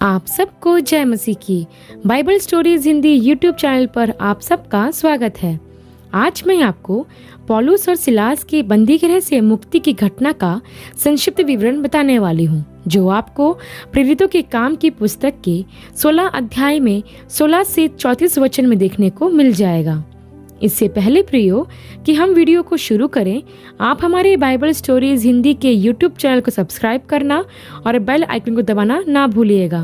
आप सबको जय मसीह की। Bible stories Hindi YouTube channel पर आप सबका स्वागत है। आज मैं आपको पौलुस और सिलास के बंदीगृह से मुक्ति की घटना का संक्षिप्त विवरण बताने वाली हूँ, जो आपको प्रेरितों के काम की पुस्तक के 16 अध्याय में 16 से 34 वचन में देखने को मिल जाएगा। इससे पहले प्रियो कि हम वीडियो को शुरू करें, आप हमारे बाइबल स्टोरीज हिंदी के यूट्यूब चैनल को सब्सक्राइब करना और बेल आइकन को दबाना ना भूलिएगा।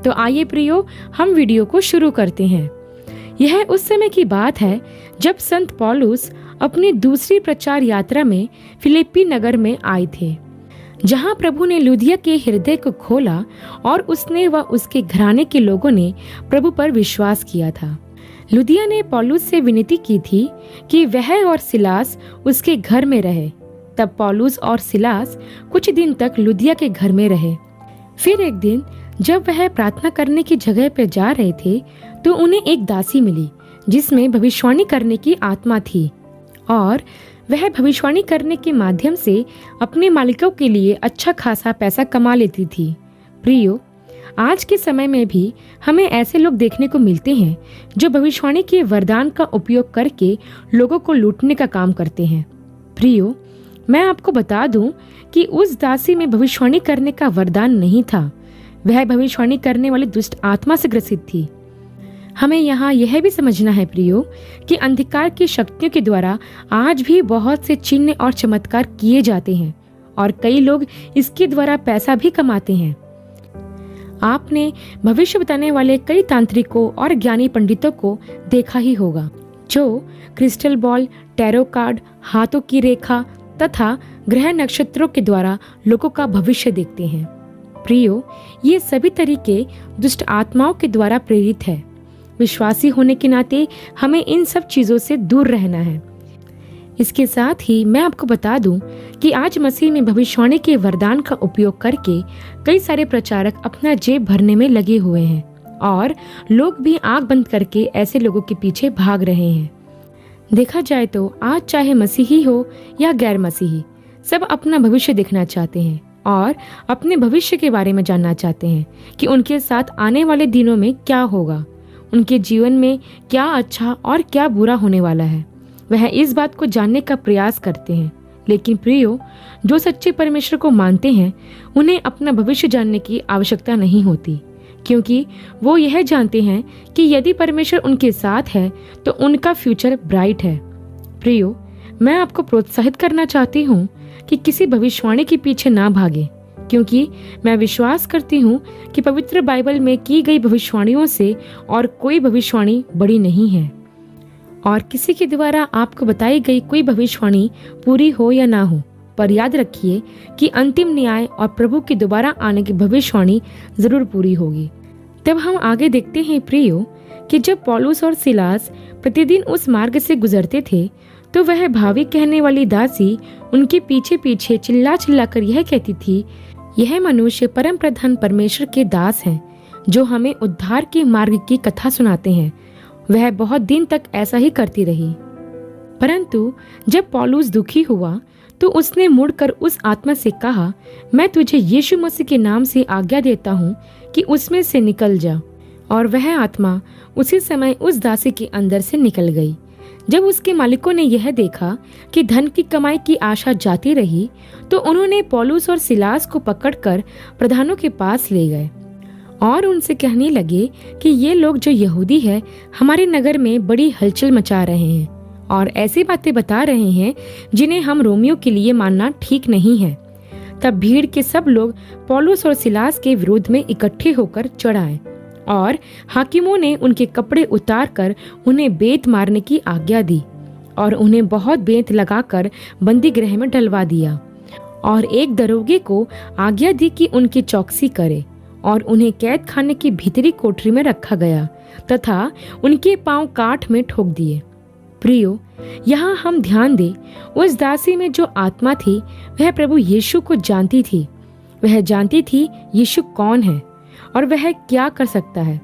तो आइए प्रियो, हम वीडियो को शुरू करते हैं। यह उस समय की बात है जब संत पौलुस अपनी दूसरी प्रचार यात्रा में फिलिप्पी नगर में आए थे, जहां प्रभु ने लुदिया के हृदय को खोला और उसने व उसके घराने के लोगों ने प्रभु पर विश्वास किया था। लुदिया ने पौलुस से विनती की थी कि वह और सिलास उसके घर में रहे। तब पौलुस और सिलास कुछ दिन तक लुदिया के घर में रहे। फिर एक दिन जब वह प्रार्थना करने की जगह पर जा रहे थे तो उन्हें एक दासी मिली जिसमें भविष्यवाणी करने की आत्मा थी, और वह भविष्यवाणी करने के माध्यम से अपने मालिकों के लिए अच्छा खासा पैसा कमा लेती थी। प्रियो, आज के समय में भी हमें ऐसे लोग देखने को मिलते हैं जो भविष्यवाणी के वरदान का उपयोग करके लोगों को लूटने का काम करते हैं। प्रियो, मैं आपको बता दूं कि उस दासी में भविष्यवाणी करने का वरदान नहीं था। वह भविष्यवाणी करने वाली दुष्ट आत्मा से ग्रसित थी। हमें यहाँ यह भी समझना है प्रियो कि अंधकार की शक्तियों के द्वारा आज भी बहुत से चिन्ह और चमत्कार किए जाते हैं और कई लोग इसके द्वारा पैसा भी कमाते हैं। आपने भविष्य बताने वाले कई तांत्रिकों और ज्ञानी पंडितों को देखा ही होगा, जो क्रिस्टल बॉल, टैरो कार्ड, हाथों की रेखा तथा ग्रह नक्षत्रों के द्वारा लोगों का भविष्य देखते हैं। प्रियो, ये सभी तरीके दुष्ट आत्माओं के द्वारा प्रेरित है। विश्वासी होने के नाते हमें इन सब चीजों से दूर रहना है। इसके साथ ही मैं आपको बता दूं कि आज मसीह में भविष्यवाणी के वरदान का उपयोग करके कई सारे प्रचारक अपना जेब भरने में लगे हुए हैं और लोग भी आंख बंद करके ऐसे लोगों के पीछे भाग रहे हैं। देखा जाए तो आज चाहे मसीही हो या गैर मसीही, सब अपना भविष्य देखना चाहते हैं और अपने भविष्य के बारे में जानना चाहते हैं कि उनके साथ आने वाले दिनों में क्या होगा, उनके जीवन में क्या अच्छा और क्या बुरा होने वाला है। वह इस बात को जानने का प्रयास करते हैं। लेकिन प्रियो, जो सच्चे परमेश्वर को मानते हैं उन्हें अपना भविष्य जानने की आवश्यकता नहीं होती, क्योंकि वो यह जानते हैं कि यदि परमेश्वर उनके साथ है तो उनका फ्यूचर ब्राइट है। प्रियो, मैं आपको प्रोत्साहित करना चाहती हूँ कि किसी भविष्यवाणी के पीछे ना भागे, क्योंकि मैं विश्वास करती हूँ कि पवित्र बाइबल में की गई भविष्यवाणियों से और कोई भविष्यवाणी बड़ी नहीं है। और किसी के द्वारा आपको बताई गई कोई भविष्यवाणी पूरी हो या ना हो, पर याद रखिए कि अंतिम न्याय और प्रभु के दोबारा आने की भविष्यवाणी जरूर पूरी होगी। तब हम आगे देखते हैं प्रियो कि जब पौलुस और सिलास प्रतिदिन उस मार्ग से गुजरते थे तो वह भावी कहने वाली दासी उनके पीछे पीछे चिल्ला चिल्ला कर यह कहती थी, यह मनुष्य परम प्रधान परमेश्वर के दास हैं जो हमें उद्धार के मार्ग की कथा सुनाते हैं। वह बहुत दिन तक ऐसा ही करती रही, परंतु जब पौलुस दुखी हुआ तो उसने मुड़कर उस आत्मा से कहा, मैं तुझे यीशु मसीह के नाम से आज्ञा देता हूँ कि उसमें से निकल जा। और वह आत्मा उसी समय उस दासी के अंदर से निकल गई। जब उसके मालिकों ने यह देखा कि धन की कमाई की आशा जाती रही तो उन्होंने पौलुस और सिलास को पकड़कर प्रधानों के पास ले गए और उनसे कहने लगे कि ये लोग जो यहूदी है हमारे नगर में बड़ी हलचल मचा रहे हैं और ऐसी बातें बता रहे हैं जिन्हें हम रोमियों के लिए मानना ठीक नहीं है। तब भीड़ के सब लोग पौलुस और सिलास के विरोध में इकट्ठे होकर चढ़ आए और हाकिमों ने उनके कपड़े उतार कर उन्हें बेत मारने की आज्ञा दी और उन्हें बहुत बेंत लगाकर बंदी गृह में डलवा दिया। और एक दरोगे को आज्ञा दी कि उनकी चौकसी करे और उन्हें कैद खाने की भीतरी कोठरी में रखा गया तथा उनके पांव काठ में ठोक दिए। प्रियो, यहाँ हम ध्यान दें, उस दासी में जो आत्मा थी वह प्रभु यीशु को जानती थी। वह जानती थी यीशु कौन है और वह क्या कर सकता है।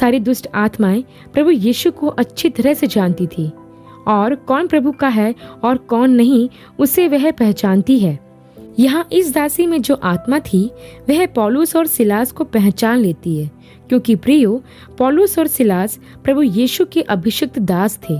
सारी दुष्ट आत्माएं प्रभु यीशु को अच्छी तरह से जानती थी और कौन प्रभु का है और कौन नहीं उसे वह पहचानती है। यहाँ इस दासी में जो आत्मा थी वह पौलुस और सिलास को पहचान लेती है, क्योंकि प्रियो, पौलुस और सिलास प्रभु यीशु के अभिषिक्त दास थे।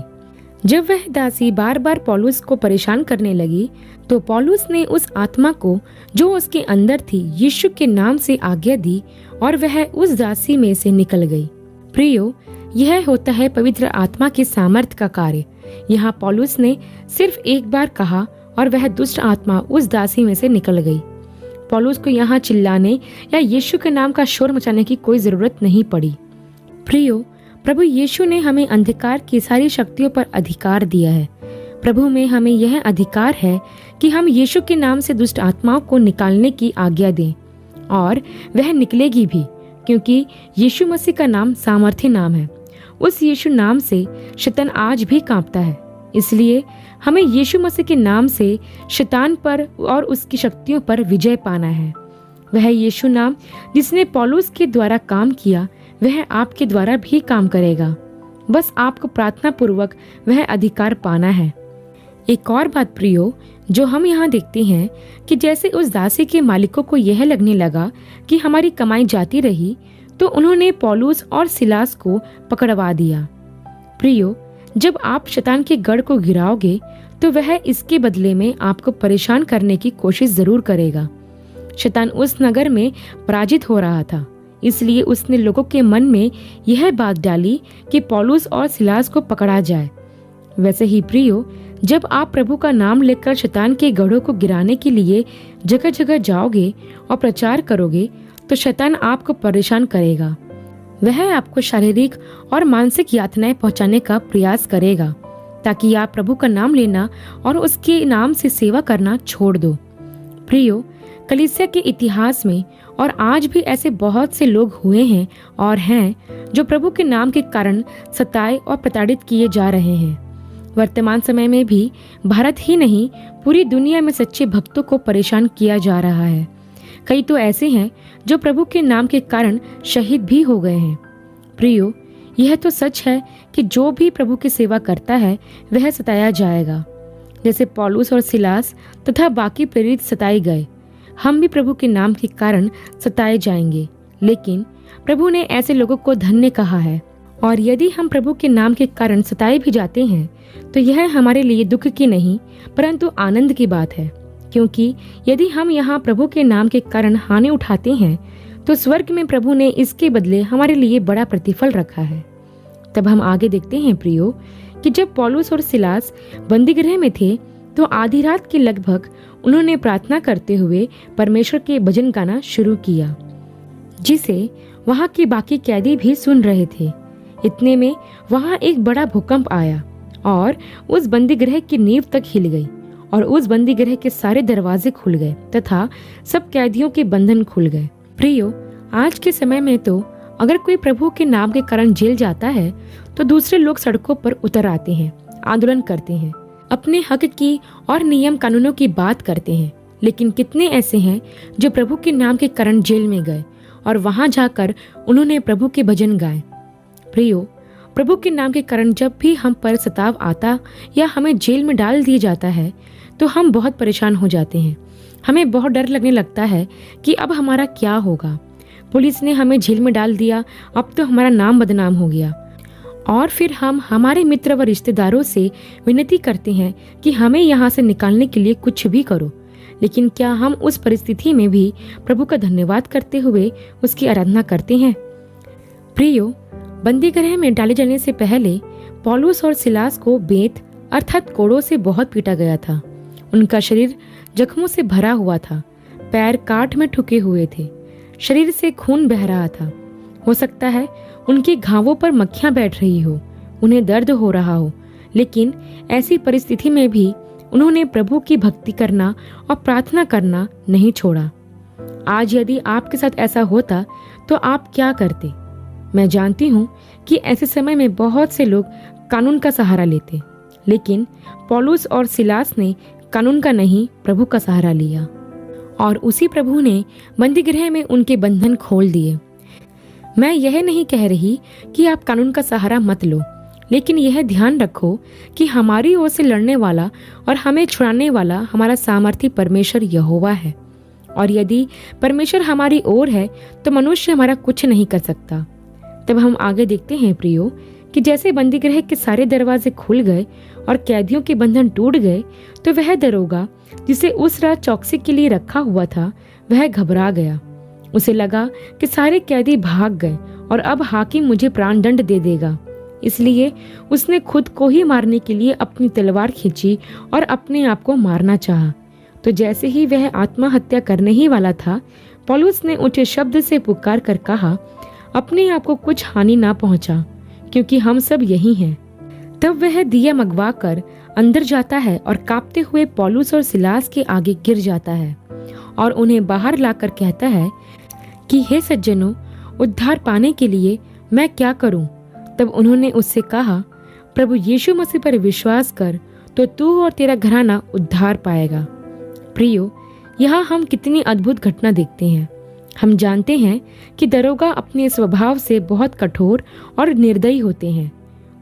जब वह दासी बार बार पौलुस को परेशान करने लगी तो पौलुस ने उस आत्मा को जो उसके अंदर थी यीशु के नाम से आज्ञा दी और वह उस दासी में से निकल गई। प्रियो, यह होता है पवित्र आत्मा के सामर्थ्य का कार्य। यहाँ पौलुस ने सिर्फ एक बार कहा और वह दुष्ट आत्मा उस दासी में से निकल गई। पौलुस को यहाँ चिल्लाने या यीशु के नाम का शोर मचाने की कोई जरूरत नहीं पड़ी। प्रियो, प्रभु यीशु ने हमें अंधकार की सारी शक्तियों पर अधिकार दिया है। प्रभु में हमें यह अधिकार है कि हम यीशु के नाम से दुष्ट आत्माओं को निकालने की आज्ञा दें, और वह निकलेगी भी, क्योंकि यीशु मसीह का नाम सामर्थ्य नाम है। उस यीशु नाम से शैतान आज भी कांपता है। इसलिए हमें यीशु मसीह के नाम से शैतान पर और उसकी शक्तियों पर विजय पाना है। वह यीशु नाम जिसने पौलुस के द्वारा काम किया वह आपके द्वारा भी काम करेगा। बस आपको प्रार्थना पूर्वक वह अधिकार पाना है। एक और बात प्रियो, जो हम यहाँ देखते हैं कि जैसे उस दासी के मालिकों को यह लगने लगा कि हमारी कमाई जाती रही, तो उन्होंने पौलुस और सिलास को पकड़वा दिया। प्रियो, जब आप शैतान के गढ़ को गिराओगे तो वह इसके बदले में आपको परेशान करने की कोशिश जरूर करेगा। शैतान उस नगर में पराजित हो रहा था, इसलिए उसने लोगों के मन में यह बात डाली कि पौलुस और सिलास को पकड़ा जाए। वैसे ही प्रियो, जब आप प्रभु का नाम लेकर शैतान के गढ़ों को गिराने के लिए जगह जगह जाओगे और प्रचार करोगे तो शैतान आपको परेशान करेगा। वह आपको शारीरिक और मानसिक यातनाएं पहुंचाने का प्रयास करेगा ताकि आप प्रभु का नाम लेना और उसके नाम से सेवा करना छोड़ दो। प्रियो, कलीसिया के इतिहास में और आज भी ऐसे बहुत से लोग हुए हैं और हैं जो प्रभु के नाम के कारण सताए और प्रताड़ित किए जा रहे हैं। वर्तमान समय में भी भारत ही नहीं, पूरी दुनिया में सच्चे भक्तों को परेशान किया जा रहा है। कई तो ऐसे हैं जो प्रभु के नाम के कारण शहीद भी हो गए हैं। प्रियो, यह तो सच है कि जो भी प्रभु की सेवा करता है वह सताया जाएगा। जैसे पौलुस और सिलास तथा बाकी प्रेरित सताए गए, हम भी प्रभु के नाम के कारण सताए जाएंगे। लेकिन प्रभु ने ऐसे लोगों को धन्य कहा है, और यदि हम प्रभु के नाम के कारण सताए भी जाते हैं तो यह हमारे लिए दुख की नहीं परंतु आनंद की बात है, क्योंकि यदि हम यहाँ प्रभु के नाम के कारण हानि उठाते हैं तो स्वर्ग में प्रभु ने इसके बदले हमारे लिए बड़ा प्रतिफल रखा है। तब हम आगे देखते हैं प्रियो कि जब पौलुस और सिलास बंदीगृह में थे तो आधी रात के लगभग उन्होंने प्रार्थना करते हुए परमेश्वर के भजन गाना शुरू किया, जिसे वहाँ के बाकी कैदी भी सुन रहे थे। इतने में वहाँ एक बड़ा भूकंप आया और उस बंदीगृह की नींव तक हिल गई और उस बंदीगृह के सारे दरवाजे खुल गए तथा सब कैदियों के बंधन खुल गए। प्रियो, आज के समय में तो अगर कोई प्रभु के नाम के कारण जेल जाता है तो दूसरे लोग सड़कों पर उतर आते हैं, आंदोलन करते हैं, अपने हक की और नियम कानूनों की बात करते हैं। लेकिन कितने ऐसे हैं जो प्रभु के नाम के कारण जेल में गए और वहां जाकर उन्होंने प्रभु के भजन गाए। प्रियो, प्रभु के नाम के कारण जब भी हम पर सताव आता या हमें जेल में डाल दिया जाता है तो हम बहुत परेशान हो जाते हैं। हमें बहुत डर लगने लगता है कि अब हमारा क्या होगा। पुलिस ने हमें जेल में डाल दिया, अब तो हमारा नाम बदनाम हो गया। और फिर हम हमारे मित्र व रिश्तेदारों से विनती करते हैं कि हमें यहाँ से निकालने के लिए कुछ भी करो। लेकिन क्या हम उस परिस्थिति में भी प्रभु का धन्यवाद करते हुए उसकी आराधना करते हैं? प्रियो, बंदीगृह में डाले जाने से पहले पौलुस और सिलास को बेंत अर्थात कोड़ों से बहुत पीटा गया था। उनका शरीर जख्मों से भरा हुआ था, पैर काट में ठुके हुए थे, शरीर से खून बह रहा था। हो सकता है उनके घावों पर मक्खियां बैठ रही हो, उन्हें दर्द हो रहा हो, लेकिन ऐसी परिस्थिति में भी उन्होंने प्रभु की भक्ति करना और प्रार्थना करना नहीं छोड़ा। आज यदि आपके साथ ऐसा होता तो आप क्या करते? मैं जानती हूँ कि ऐसे समय में बहुत से लोग कानून का सहारा लेते, लेकिन पौलुस और सिलास ने कानून का नहीं प्रभु का सहारा लिया और उसी प्रभु ने बंदीगृह में उनके बंधन खोल दिए। मैं यह नहीं कह रही कि आप कानून का सहारा मत लो, लेकिन यह ध्यान रखो कि हमारी ओर से लड़ने वाला और हमें छुड़ाने वाला हमारा सामर्थी परमेश्वर यहोवा है। और यदि परमेश्वर हमारी ओर है तो मनुष्य हमारा कुछ नहीं कर सकता। तब हम आगे देखते हैं प्रियो कि जैसे बंदीगृह के सारे दरवाजे खुल गए और कैदियों के बंधन टूट गए, तो वह दरोगा जिसे उस रात चौकसी के लिए रखा हुआ था वह घबरा गया। उसे लगा कि सारे कैदी भाग गए और अब हाकिम मुझे प्राण दंड दे देगा। इसलिए उसने खुद को ही मारने के लिए अपनी तलवार खींची और अपने आप को मारना चाहा। तो जैसे ही वह आत्महत्या करने ही वाला था, पौलुस ने ऊंचे शब्द से पुकार कर कहा, अपने आप को कुछ हानि ना पहुंचा, क्योंकि हम सब यही हैं। तब वह दिया मंगवा कर अंदर जाता है और कांपते हुए पौलुस और सिलास के आगे गिर जाता है और उन्हें बाहर लाकर कहता है कि हे सज्जनों, उद्धार पाने के लिए मैं क्या करूं? तब उन्होंने उससे कहा, प्रभु यीशु मसीह पर विश्वास कर तो तू और तेरा घराना उद्धार पाएगा। प्रियो, यहाँ हम कितनी अद्भुत घटना देखते हैं। हम जानते हैं कि दरोगा अपने स्वभाव से बहुत कठोर और निर्दयी होते हैं।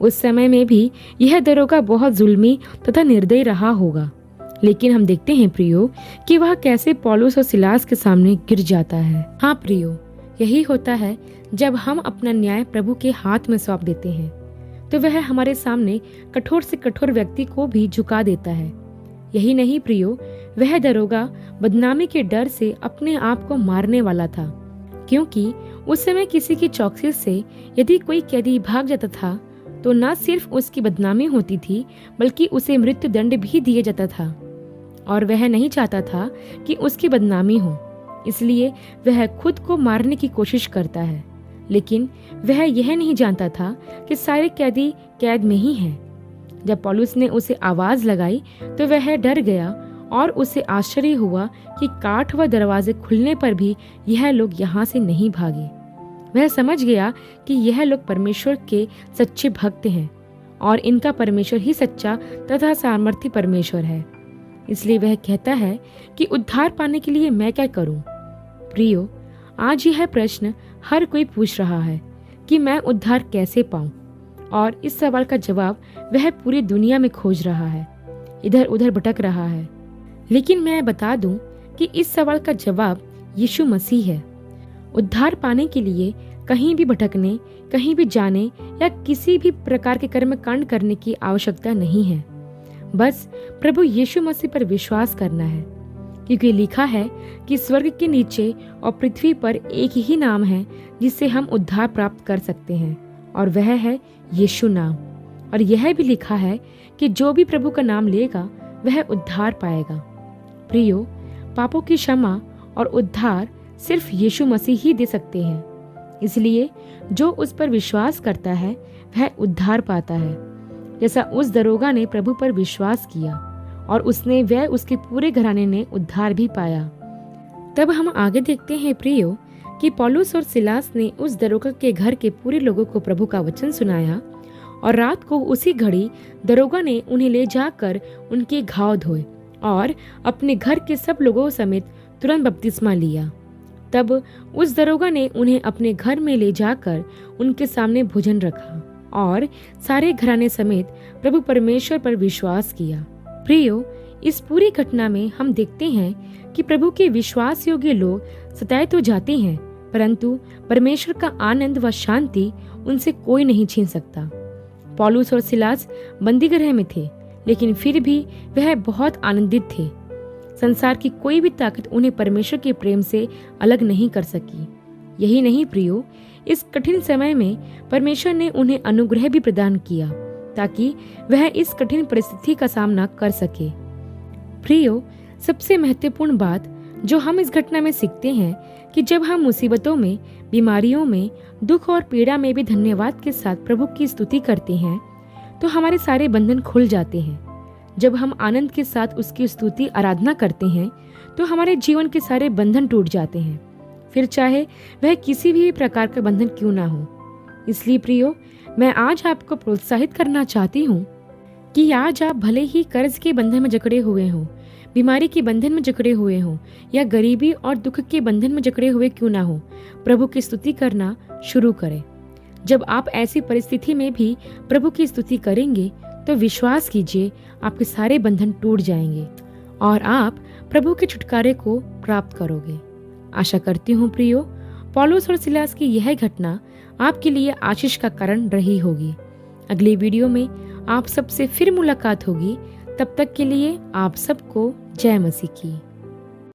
उस समय में भी यह दरोगा बहुत जुल्मी तथा निर्दयी रहा होगा, लेकिन हम देखते हैं प्रियो कि वह कैसे पौलुस और सिलास के सामने गिर जाता है। हाँ प्रियो, यही होता है जब हम अपना न्याय प्रभु के हाथ में सौंप देते हैं, तो वह हमारे सामने कठोर से कठोर व्यक्ति को भी झुका देता है। यही नहीं प्रियो, वह दरोगा बदनामी के डर से अपने आप को मारने वाला था, क्योंकि उस समय किसी की चौकसी से यदि कोई कैदी भाग जाता था तो न सिर्फ उसकी बदनामी होती थी, बल्कि उसे मृत्यु दंड भी दिया जाता था। और वह नहीं चाहता था कि उसकी बदनामी हो, इसलिए वह खुद को मारने की कोशिश करता है। लेकिन वह यह नहीं जानता था कि सारे कैदी कैद में ही हैं। जब पौलुस ने उसे आवाज लगाई तो वह डर गया और उसे आश्चर्य हुआ कि काठ व दरवाजे खुलने पर भी यह लोग यहाँ से नहीं भागे। वह समझ गया कि यह लोग परमेश्वर के सच्चे भक्त हैं और इनका परमेश्वर ही सच्चा तथा सामर्थी परमेश्वर है। इसलिए वह कहता है कि उद्धार पाने के लिए मैं क्या करूं? प्रियो, आज यह प्रश्न हर कोई पूछ रहा है कि मैं उद्धार कैसे पाऊं, और इस सवाल का जवाब वह पूरी दुनिया में खोज रहा है, इधर उधर भटक रहा है। लेकिन मैं बता दूं कि इस सवाल का जवाब यीशु मसीह है। उद्धार पाने के लिए कहीं भी भटकने, कहीं भी जाने या किसी भी प्रकार के कर्म कांड करने की आवश्यकता नहीं है। बस प्रभु यीशु मसीह पर विश्वास करना है, क्योंकि लिखा है कि स्वर्ग के नीचे और पृथ्वी पर एक ही नाम है जिससे हम उद्धार प्राप्त कर सकते हैं, और वह है यीशु नाम। और यह भी लिखा है कि जो भी प्रभु का नाम लेगा वह उद्धार पाएगा। प्रियो, पापों की क्षमा और उद्धार सिर्फ यीशु मसीह ही दे सकते हैं। इसलिए जो उस पर विश्वास करता है वह उद्धार पाता है, जैसा उस दरोगा ने प्रभु पर विश्वास किया और उसके पूरे घराने ने उद्धार भी पाया। तब हम आगे देखते हैं प्रियो कि पौलुस और सिलास ने उस दरोगा के घर के पूरे लोगों को प्रभु का वचन सुनाया, और रात को उसी घड़ी दरोगा ने उन्हें ले जाकर उनके घाव धोए और अपने घर के सब लोगों समेत तुरंत बपतिस्मा लिया। तब उस दरोगा ने उन्हें अपने घर में ले जाकर उनके सामने भोजन रखा और सारे घराने समेत प्रभु परमेश्वर पर विश्वास किया। प्रियो, इस पूरी घटना में हम देखते हैं कि प्रभु के विश्वास योग्य लोग सताए तो जाते हैं, परंतु परमेश्वर का आनंद व शांति उनसे कोई नहीं छीन सकता। पौलुस और सिलास बंदीगृह में थे, लेकिन फिर भी वह बहुत आनंदित थे। संसार की कोई भी ताकत उन्हें परमेश्वर के प्रेम से अलग नहीं कर सकी। यही नहीं प्रियो, इस कठिन समय में परमेश्वर ने उन्हें अनुग्रह भी प्रदान किया ताकि वह इस कठिन परिस्थिति का सामना कर सके। प्रियो, सबसे महत्वपूर्ण बात जो हम इस घटना में सीखते हैं कि जब हम मुसीबतों में, बीमारियों में, दुख और पीड़ा में भी धन्यवाद के साथ प्रभु की स्तुति करते हैं तो हमारे सारे बंधन खुल जाते हैं। जब हम आनंद के साथ उसकी स्तुति आराधना करते हैं तो हमारे जीवन के सारे बंधन टूट जाते हैं, फिर चाहे वह किसी भी प्रकार का बंधन क्यों ना हो। इसलिए प्रियो, मैं आज आपको प्रोत्साहित करना चाहती हूँ कि आज आप भले ही कर्ज के बंधन में जकड़े हुए हों, बीमारी के बंधन में जकड़े हुए हों या गरीबी और दुख के बंधन में जकड़े हुए क्यों ना हो, प्रभु की स्तुति करना शुरू करें। जब आप ऐसी परिस्थिति में भी प्रभु की स्तुति करेंगे तो विश्वास कीजिए आपके सारे बंधन टूट जाएंगे और आप प्रभु के छुटकारे को प्राप्त करोगे। आशा करती हूँ प्रियो, पौलुस और सिलास की यह घटना आपके लिए आशीष का कारण रही होगी। अगली वीडियो में आप सबसे फिर मुलाकात होगी। तब तक के लिए आप सबको जय मसीह की।